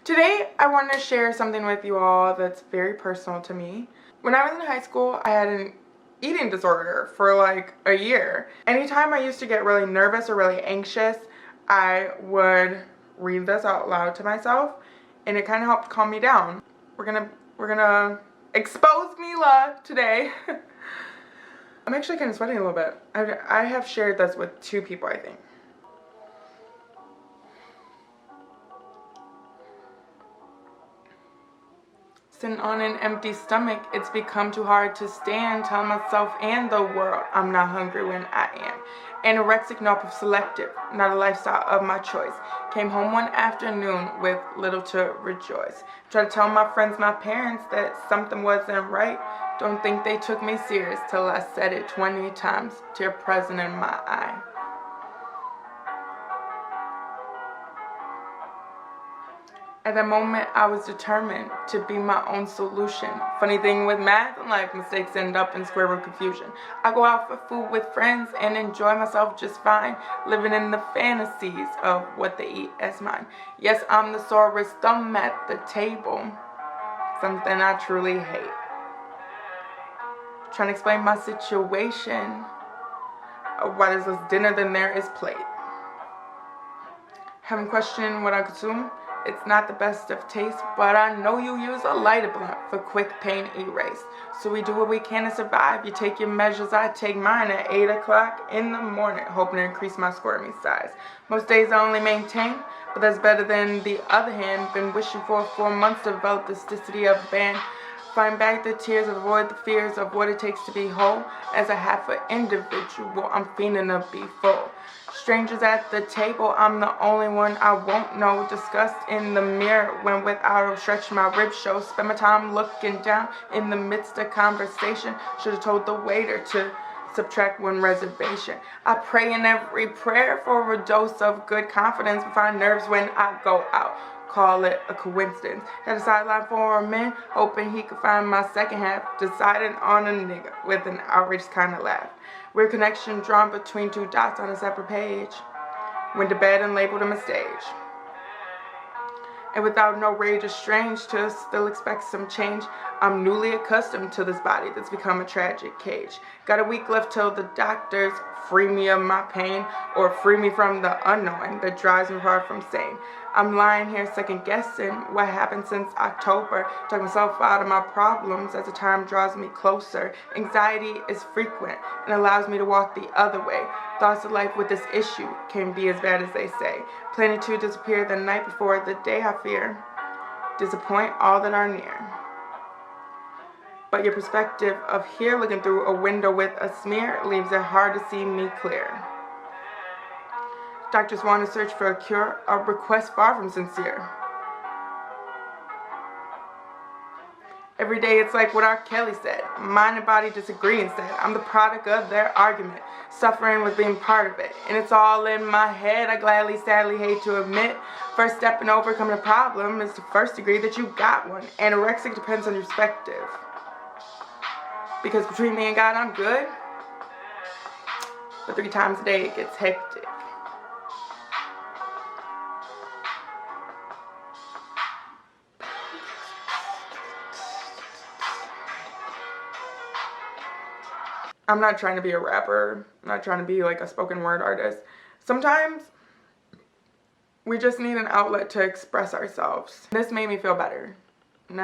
Today, I want to share something with you all that's very personal to me. When I was in high school, I had an eating disorder for like a year. Anytime I used to get really nervous or really anxious, I would read this out loud to myself, and it kind of helped calm me down. We're gonna expose Mila today. I'm actually kind of sweating a little bit. I have shared this with 2 people, I think. Sitting on an empty stomach, it's become too hard to stand. Telling myself and the world I'm not hungry when I am. Anorexic, no selective, not a lifestyle of my choice. Came home one afternoon with little to rejoice. Tried to tell my friends, my parents, that something wasn't right. Don't think they took me serious till I said it 20 times. Tear present in my eye. At that moment, I was determined to be my own solution. Funny thing with math and life, mistakes end up in square root confusion. I go out for food with friends and enjoy myself just fine, living in the fantasies of what they eat as mine. Yes, I'm the sorest thumb at the table, something I truly hate. Trying to explain my situation, why there's less dinner than there is plate. Having questioned what I consume. It's not the best of taste, but I know you use a lighter blunt for quick pain erase. So we do what we can to survive. You take your measures, I take mine at 8 o'clock in the morning, hoping to increase my squirmy size. Most days I only maintain, but that's better than the other hand. Been wishing for 4 months to develop the elasticity of a band. Find back the tears, avoid the fears of what it takes to be whole. As a half an individual, I'm fiending to be full. Strangers at the table, I'm the only one I won't know. Disgust in the mirror when without a stretch my ribs show. Spend my time looking down in the midst of conversation. Should have told the waiter to subtract 1 reservation. I pray in every prayer for a dose of good confidence. But find nerves when I go out. Call it a coincidence. Had a sideline for a man, hoping he could find my second half. Decided on a nigga with an outraged kind of laugh. Weird connection drawn between 2 dots on a separate page. Went to bed and labeled him a stage. And without no rage or strange to still expect some change, I'm newly accustomed to this body that's become a tragic cage. Got a week left till the doctors free me of my pain, or free me from the unknowing that drives me far from sane. I'm lying here second guessing what happened since October, talking myself out of my problems as the time draws me closer. Anxiety is frequent and allows me to walk the other way. Thoughts of life with this issue can be as bad as they say. Planning to disappear the night before the day I fear. Disappoint all that are near. But your perspective of here looking through a window with a smear leaves it hard to see me clear. Doctors want to search for a cure, a request far from sincere. Every day it's like what R. Kelly said, mind and body disagree instead. I'm the product of their argument, suffering with being part of it. And it's all in my head, I gladly, sadly hate to admit. First step in overcoming a problem is to first agree that you got one. Anorexic depends on your perspective. Because between me and God, I'm good. But 3 times a day it gets hectic. I'm not trying to be a rapper. I'm not trying to be like a spoken word artist. Sometimes we just need an outlet to express ourselves. This made me feel better. And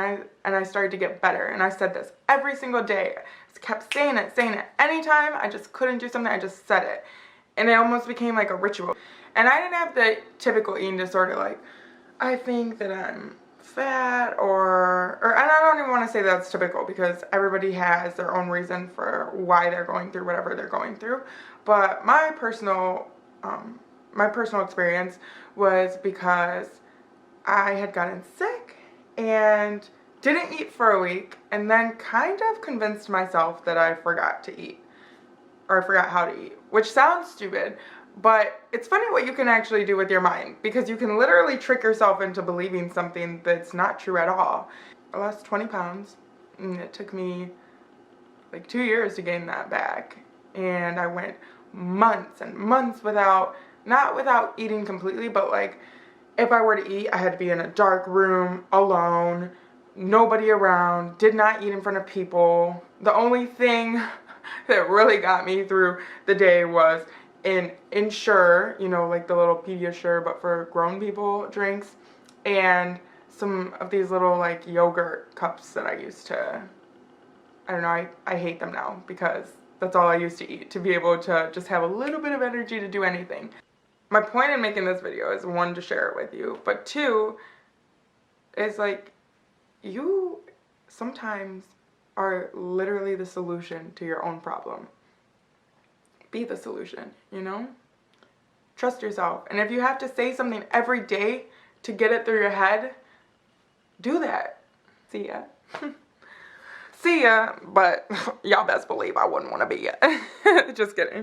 I started to get better. And I said this every single day. I kept saying it. Anytime I just couldn't do something, I just said it. And it almost became like a ritual. And I didn't have the typical eating disorder like, I think that I'm fat or and I don't even want to say that's typical because everybody has their own reason for why they're going through whatever they're going through. But my personal experience was because I had gotten sick and didn't eat for a week and then kind of convinced myself that I forgot to eat or I forgot how to eat, which sounds stupid. But it's funny what you can actually do with your mind because you can literally trick yourself into believing something that's not true at all. I lost 20 pounds and it took me like 2 years to gain that back. And I went months and months not without eating completely, but like if I were to eat, I had to be in a dark room, alone, nobody around, did not eat in front of people. The only thing that really got me through the day was an Ensure, you know, like the little Pediasure, but for grown people drinks, and some of these little like yogurt cups that I used to, I don't know, I hate them now because that's all I used to eat, to be able to just have a little bit of energy to do anything. My point in making this video is, one, to share it with you, but two, is like, you sometimes are literally the solution to your own problem. Be the solution, you know? Trust yourself. And if you have to say something every day to get it through your head, do that. See ya. See ya, but y'all best believe I wouldn't want to be ya. Just kidding.